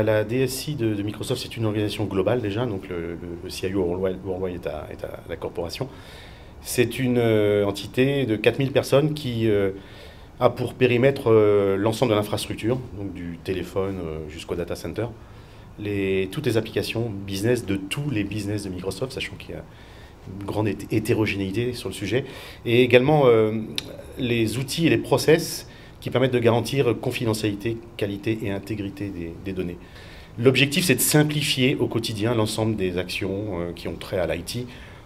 La DSI de Microsoft, c'est une organisation globale déjà, donc le CIO worldwide est à la corporation. C'est une entité de 4000 personnes qui a pour périmètre l'ensemble de l'infrastructure, donc du téléphone jusqu'au data center, toutes les applications business de tous les business de Microsoft, sachant qu'il y a une grande hétérogénéité sur le sujet, et également les outils et les process qui permettent de garantir confidentialité, qualité et intégrité des données. L'objectif, c'est de simplifier au quotidien l'ensemble des actions qui ont trait à l'IT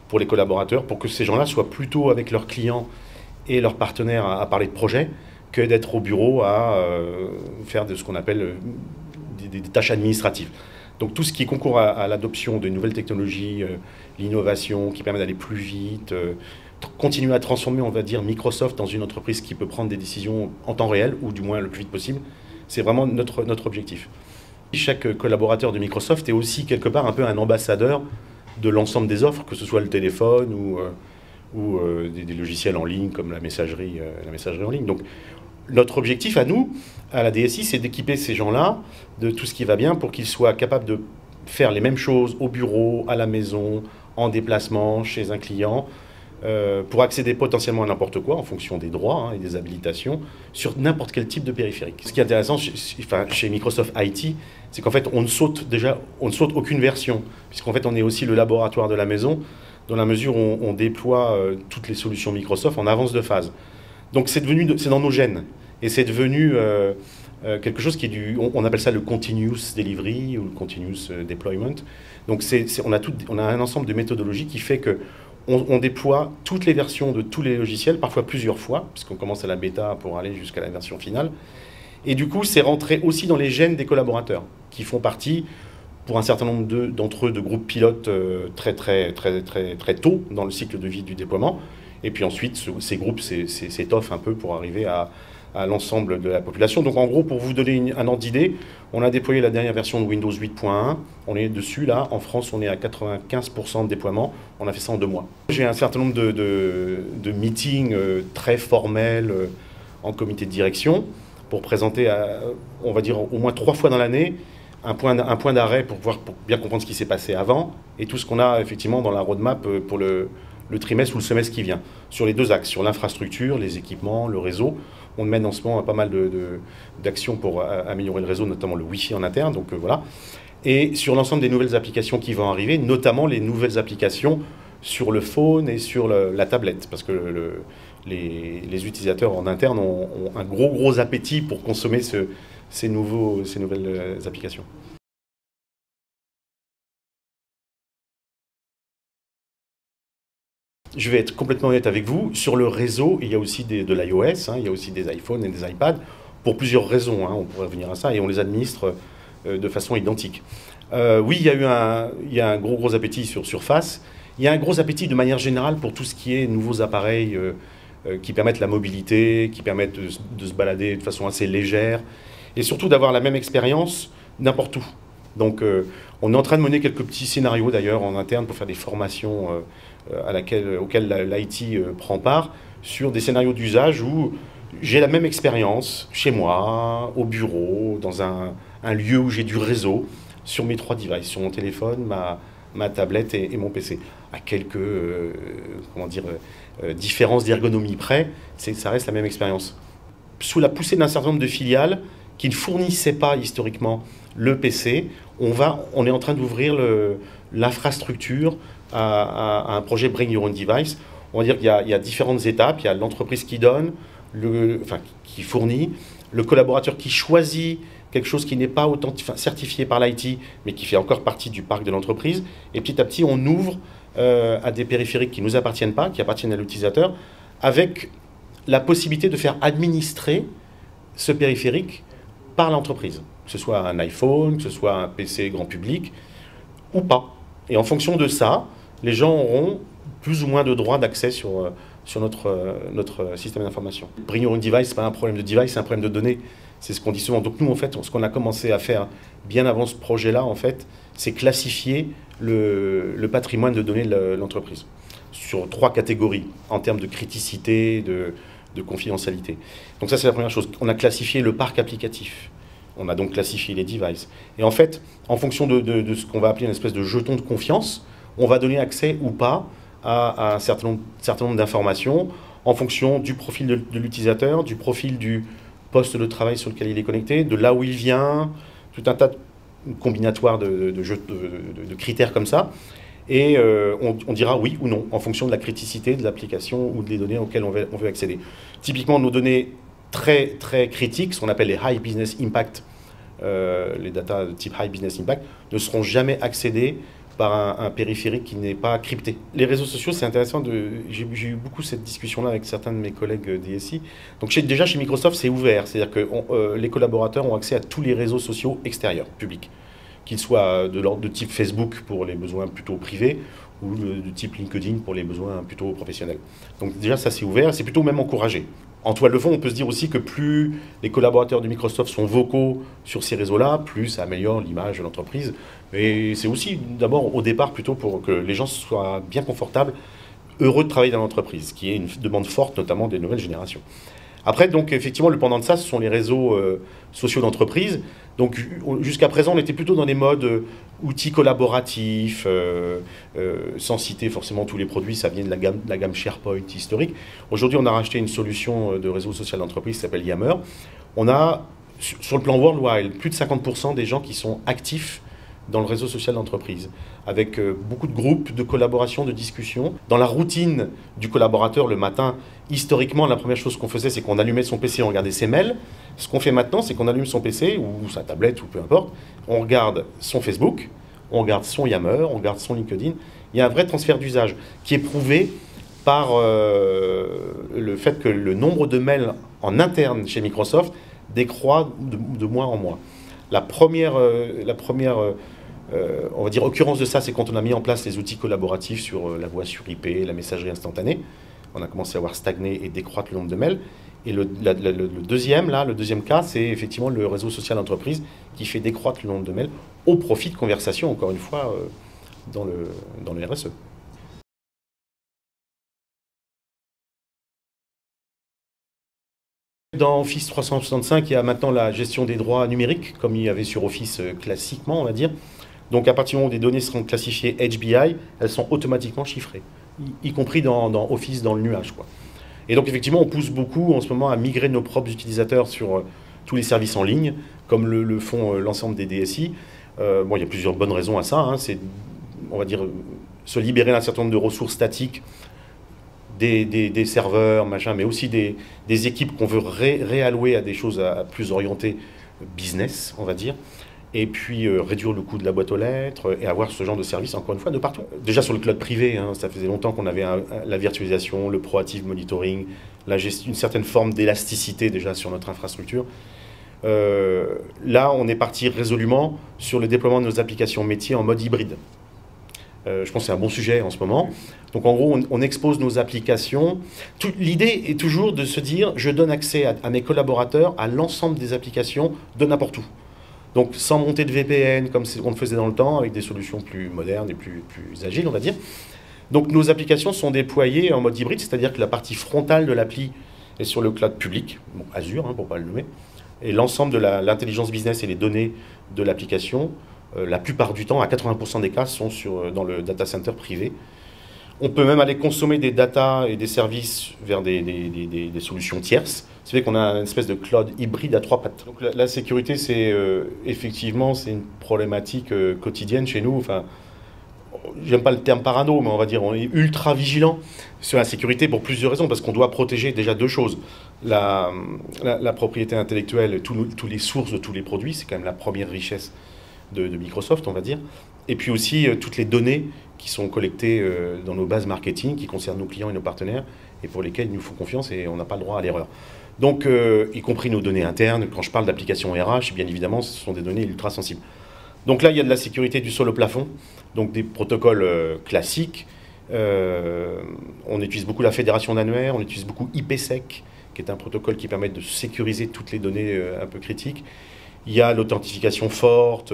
pour les collaborateurs, pour que ces gens-là soient plutôt avec leurs clients et leurs partenaires à parler de projets, que d'être au bureau à faire de ce qu'on appelle des tâches administratives. Donc tout ce qui concourt à l'adoption de nouvelles technologies, l'innovation qui permet d'aller plus vite, continuer à transformer, on va dire, Microsoft dans une entreprise qui peut prendre des décisions en temps réel, ou du moins le plus vite possible, c'est vraiment notre objectif. Chaque collaborateur de Microsoft est aussi quelque part un peu un ambassadeur de l'ensemble des offres, que ce soit le téléphone ou des logiciels en ligne comme la messagerie en ligne. Donc notre objectif à nous, à la DSI, c'est d'équiper ces gens-là de tout ce qui va bien pour qu'ils soient capables de faire les mêmes choses au bureau, à la maison, en déplacement, chez un client, pour accéder potentiellement à n'importe quoi en fonction des droits et des habilitations sur n'importe quel type de périphérique. Ce qui est intéressant chez Microsoft IT, c'est qu'en fait on ne saute aucune version, puisqu'en fait on est aussi le laboratoire de la maison, dans la mesure où on déploie toutes les solutions Microsoft en avance de phase. Donc c'est dans nos gènes, et c'est devenu quelque chose qui est on appelle ça le continuous delivery ou le continuous deployment. Donc on a un ensemble de méthodologies qui fait que on déploie toutes les versions de tous les logiciels, parfois plusieurs fois, puisqu'on commence à la bêta pour aller jusqu'à la version finale. Et du coup, c'est rentré aussi dans les gènes des collaborateurs, qui font partie, pour un certain nombre d'entre eux, de groupes pilotes très tôt dans le cycle de vie du déploiement. Et puis ensuite, ces groupes s'étoffent un peu pour arriver à l'ensemble de la population. Donc en gros, pour vous donner un ordre d'idée, on a déployé la dernière version de Windows 8.1. On est dessus, là. En France, on est à 95% de déploiement. On a fait ça en 2 mois. J'ai un certain nombre de meetings très formels en comité de direction pour présenter, on va dire, au moins 3 fois dans l'année, un point d'arrêt pour bien comprendre ce qui s'est passé avant et tout ce qu'on a effectivement dans la roadmap pour le trimestre ou le semestre qui vient, sur les 2 axes, sur l'infrastructure, les équipements, le réseau. On mène en ce moment pas mal d'actions pour améliorer le réseau, notamment le Wi-Fi en interne, donc voilà. Et sur l'ensemble des nouvelles applications qui vont arriver, notamment les nouvelles applications sur le phone et sur la tablette, parce que les utilisateurs en interne ont un gros appétit pour consommer ces nouvelles applications. Je vais être complètement honnête avec vous. Sur le réseau, il y a aussi de l'iOS, il y a aussi des iPhones et des iPads, pour plusieurs raisons, on pourrait revenir à ça, et on les administre de façon identique. Oui, il y a un gros appétit sur Surface. Il y a un gros appétit de manière générale pour tout ce qui est nouveaux appareils qui permettent la mobilité, qui permettent de se balader de façon assez légère, et surtout d'avoir la même expérience n'importe où. Donc on est en train de mener quelques petits scénarios d'ailleurs en interne pour faire des formations auxquelles l'IT prend part, sur des scénarios d'usage où j'ai la même expérience chez moi, au bureau, dans un lieu où j'ai du réseau, sur mes 3 devices, sur mon téléphone, ma tablette et mon PC. À quelques différences d'ergonomie près, ça reste la même expérience. Sous la poussée d'un certain nombre de filiales qui ne fournissaient pas historiquement le PC, on est en train d'ouvrir l'infrastructure à un projet Bring Your Own Device. On va dire qu'il y a différentes étapes. Il y a l'entreprise qui donne, qui fournit, le collaborateur qui choisit quelque chose qui n'est pas certifié par l'IT, mais qui fait encore partie du parc de l'entreprise. Et petit à petit, on ouvre à des périphériques qui ne nous appartiennent pas, qui appartiennent à l'utilisateur, avec la possibilité de faire administrer ce périphérique par l'entreprise, que ce soit un iPhone, que ce soit un PC grand public, ou pas. Et en fonction de ça, les gens auront plus ou moins de droits d'accès sur notre système d'information. Bring Your Own Device, ce n'est pas un problème de device, c'est un problème de données. C'est ce qu'on dit souvent. Donc nous, en fait, ce qu'on a commencé à faire bien avant ce projet-là, en fait, c'est classifier le patrimoine de données de l'entreprise sur 3 catégories en termes de criticité, de confidentialité. Donc ça, c'est la première chose. On a classifié le parc applicatif, On a donc classifié les devices. Et en fait, en fonction de ce qu'on va appeler une espèce de jeton de confiance, on va donner accès ou pas à un certain nombre d'informations en fonction du profil de l'utilisateur, du profil du poste de travail sur lequel il est connecté, de là où il vient, tout un tas de combinatoires de critères comme ça. Et on dira oui ou non en fonction de la criticité de l'application ou des données auxquelles on veut accéder. Typiquement, nos données très, très critiques, ce qu'on appelle les High Business Impact, les data de type High Business Impact, ne seront jamais accédées par un périphérique qui n'est pas crypté. Les réseaux sociaux, c'est intéressant, j'ai eu beaucoup cette discussion-là avec certains de mes collègues DSI. Donc déjà chez Microsoft, c'est ouvert, c'est-à-dire que les collaborateurs ont accès à tous les réseaux sociaux extérieurs, publics, qu'ils soient de type Facebook pour les besoins plutôt privés ou de type LinkedIn pour les besoins plutôt professionnels. Donc déjà ça c'est ouvert, c'est plutôt même encouragé. En toile de fond, on peut se dire aussi que plus les collaborateurs de Microsoft sont vocaux sur ces réseaux-là, plus ça améliore l'image de l'entreprise. Et c'est aussi d'abord au départ plutôt pour que les gens soient bien confortables, heureux de travailler dans l'entreprise, qui est une demande forte notamment des nouvelles générations. Après, donc, effectivement, le pendant de ça, ce sont les réseaux sociaux d'entreprise. Donc, jusqu'à présent, on était plutôt dans des modes outils collaboratifs, sans citer forcément tous les produits, ça vient de la gamme SharePoint historique. Aujourd'hui, on a racheté une solution de réseau social d'entreprise qui s'appelle Yammer. On a, sur le plan worldwide, plus de 50% des gens qui sont actifs dans le réseau social d'entreprise, avec beaucoup de groupes, de collaboration, de discussions. Dans la routine du collaborateur le matin, historiquement, la première chose qu'on faisait, c'est qu'on allumait son PC, on regardait ses mails. Ce qu'on fait maintenant, c'est qu'on allume son PC, ou sa tablette, ou peu importe, on regarde son Facebook, on regarde son Yammer, on regarde son LinkedIn. Il y a un vrai transfert d'usage qui est prouvé par le fait que le nombre de mails en interne chez Microsoft décroît de mois en mois. La première on va dire, occurrence de ça, c'est quand on a mis en place les outils collaboratifs sur la voix sur IP, la messagerie instantanée. On a commencé à voir stagner et décroître le nombre de mails. Et le deuxième cas, c'est effectivement le réseau social d'entreprise qui fait décroître le nombre de mails au profit de conversations, encore une fois, dans le RSE. Dans Office 365, il y a maintenant la gestion des droits numériques, comme il y avait sur Office classiquement, on va dire. Donc à partir du moment où des données seront classifiées HBI, elles sont automatiquement chiffrées, y compris dans Office, dans le nuage, quoi. Et donc effectivement, on pousse beaucoup en ce moment à migrer nos propres utilisateurs sur tous les services en ligne, comme le font l'ensemble des DSI. Bon, il y a plusieurs bonnes raisons à ça, hein. C'est, on va dire, se libérer d'un certain nombre de ressources statiques, des serveurs, machin, mais aussi des équipes qu'on veut réallouer à des choses plus orientées business, on va dire. Et puis réduire le coût de la boîte aux lettres et avoir ce genre de service, encore une fois, de partout. Déjà sur le cloud privé, hein, ça faisait longtemps qu'on avait la virtualisation, le proactive monitoring, une certaine forme d'élasticité déjà sur notre infrastructure. Là, on est parti résolument sur le déploiement de nos applications métiers en mode hybride. Je pense que c'est un bon sujet en ce moment. Donc en gros, on expose nos applications. L'idée est toujours de se dire, je donne accès à mes collaborateurs à l'ensemble des applications de n'importe où. Donc sans monter de VPN, comme on le faisait dans le temps, avec des solutions plus modernes et plus agiles, on va dire. Donc nos applications sont déployées en mode hybride, c'est-à-dire que la partie frontale de l'appli est sur le cloud public, bon, Azure, hein, pour ne pas le nommer, et l'ensemble de l'intelligence business et les données de l'application, la plupart du temps, à 80% des cas, sont dans le data center privé. On peut même aller consommer des data et des services vers des solutions tierces. C'est vrai qu'on a une espèce de cloud hybride à trois pattes. Donc la sécurité, c'est effectivement, c'est une problématique quotidienne chez nous. Enfin, j'aime pas le terme parano, mais on va dire on est ultra vigilant sur la sécurité pour plusieurs raisons, parce qu'on doit protéger déjà deux choses. La propriété intellectuelle, tous les sources de tous les produits, c'est quand même la première richesse de Microsoft, on va dire. Et puis aussi toutes les données qui sont collectées dans nos bases marketing, qui concernent nos clients et nos partenaires, et pour lesquels ils nous font confiance et on n'a pas le droit à l'erreur. Donc, y compris nos données internes, quand je parle d'applications RH, bien évidemment, ce sont des données ultra sensibles. Donc là, il y a de la sécurité du sol au plafond, donc des protocoles classiques. On utilise beaucoup la fédération d'annuaires, on utilise beaucoup IPsec, qui est un protocole qui permet de sécuriser toutes les données un peu critiques. Il y a l'authentification forte,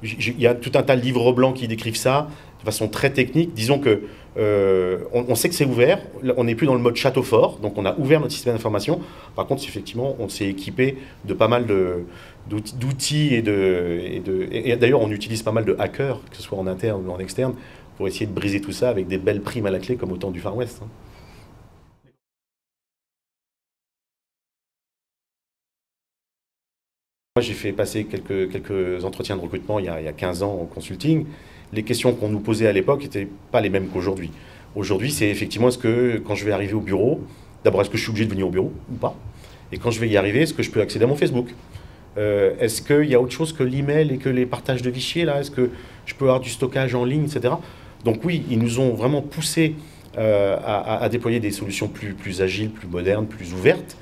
il y a tout un tas de livres blancs qui décrivent ça de façon très technique. Disons que On sait que c'est ouvert, on n'est plus dans le mode château fort, donc on a ouvert notre système d'information. Par contre, effectivement, on s'est équipé de pas mal d'outils et d'ailleurs, on utilise pas mal de hackers, que ce soit en interne ou en externe, pour essayer de briser tout ça avec des belles primes à la clé comme au temps du Far West. Moi, j'ai fait passer quelques entretiens de recrutement il y a 15 ans en consulting. Les questions qu'on nous posait à l'époque n'étaient pas les mêmes qu'aujourd'hui. Aujourd'hui, c'est effectivement, est-ce que quand je vais arriver au bureau, d'abord, est-ce que je suis obligé de venir au bureau ou pas? Et quand je vais y arriver, est-ce que je peux accéder à mon Facebook? Est-ce qu'il y a autre chose que l'email et que les partages de fichiers là? Est-ce que je peux avoir du stockage en ligne, etc. Donc oui, ils nous ont vraiment poussé à déployer des solutions plus agiles, plus modernes, plus ouvertes.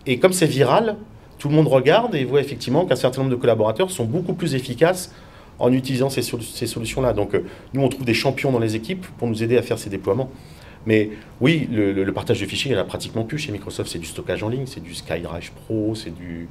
Et comme c'est viral, tout le monde regarde et voit effectivement qu'un certain nombre de collaborateurs sont beaucoup plus efficaces en utilisant ces solutions-là. Donc nous, on trouve des champions dans les équipes pour nous aider à faire ces déploiements. Mais oui, le partage de fichiers, il n'y en a pratiquement plus chez Microsoft. C'est du stockage en ligne, c'est du SkyDrive Pro, c'est du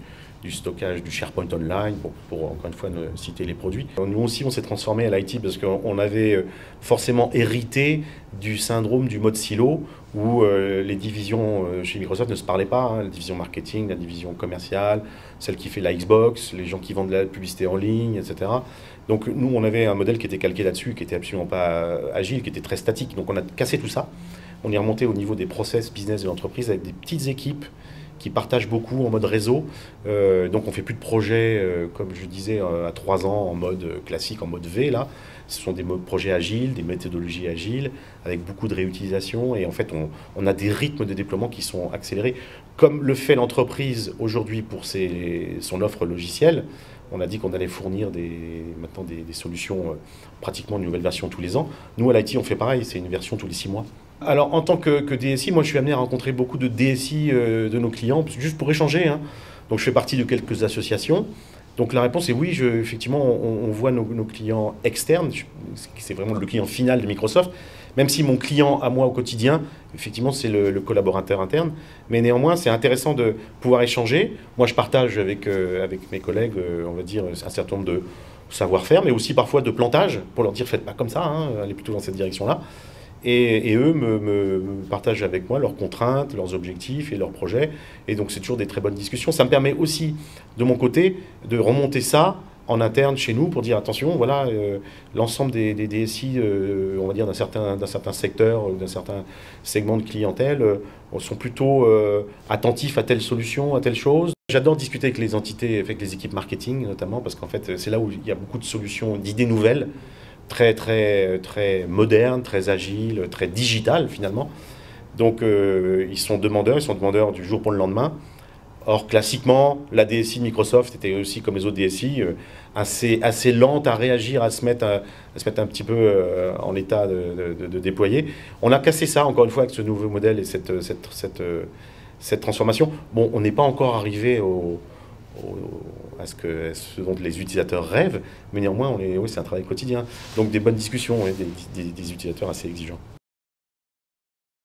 stockage, du SharePoint Online, pour encore une fois ne citer les produits. Nous aussi, on s'est transformé à l'IT parce qu'on avait forcément hérité du syndrome du mode silo où les divisions chez Microsoft ne se parlaient pas, hein, la division marketing, la division commerciale, celle qui fait la Xbox, les gens qui vendent de la publicité en ligne, etc. Donc nous, on avait un modèle qui était calqué là-dessus, qui était absolument pas agile, qui était très statique. Donc on a cassé tout ça. On est remonté au niveau des process business de l'entreprise avec des petites équipes qui partagent beaucoup en mode réseau. Donc on fait plus de projets, comme je disais, à 3 ans en mode classique, en mode V, là. Ce sont des projets agiles, des méthodologies agiles, avec beaucoup de réutilisation. Et en fait, on a des rythmes de déploiement qui sont accélérés. Comme le fait l'entreprise aujourd'hui pour son offre logicielle, on a dit qu'on allait fournir maintenant des solutions, pratiquement une nouvelle version tous les ans. Nous, à l'IT, on fait pareil, c'est une version tous les 6 mois. Alors, en tant que DSI, moi, je suis amené à rencontrer beaucoup de DSI de nos clients, juste pour échanger, hein. Donc, je fais partie de quelques associations. Donc, la réponse est oui, effectivement, on voit nos clients externes. C'est vraiment le client final de Microsoft. Même si mon client à moi au quotidien, effectivement, c'est le collaborateur interne. Mais néanmoins, c'est intéressant de pouvoir échanger. Moi, je partage avec mes collègues, on va dire, un certain nombre de savoir-faire, mais aussi parfois de plantage, pour leur dire, faites pas comme ça, hein, allez plutôt dans cette direction-là. Et eux me partagent avec moi leurs contraintes, leurs objectifs et leurs projets. Et donc, c'est toujours des très bonnes discussions. Ça me permet aussi, de mon côté, de remonter ça en interne chez nous pour dire attention, voilà, l'ensemble des DSI, on va dire d'un certain secteur, d'un certain segment de clientèle, sont plutôt attentifs à telle solution, à telle chose. J'adore discuter avec les entités, avec les équipes marketing notamment, parce qu'en fait, c'est là où il y a beaucoup de solutions, d'idées nouvelles, très modernes, très agiles, très digitales finalement. Donc ils sont demandeurs du jour pour le lendemain. Or, classiquement, la DSI de Microsoft était aussi, comme les autres DSI, assez lente à réagir, à se mettre un petit peu en état de déployer. On a cassé ça, encore une fois, avec ce nouveau modèle et cette transformation. Bon, on n'est pas encore arrivé à ce dont les utilisateurs rêvent, mais néanmoins, oui, c'est un travail quotidien. Donc, des bonnes discussions et des utilisateurs assez exigeants.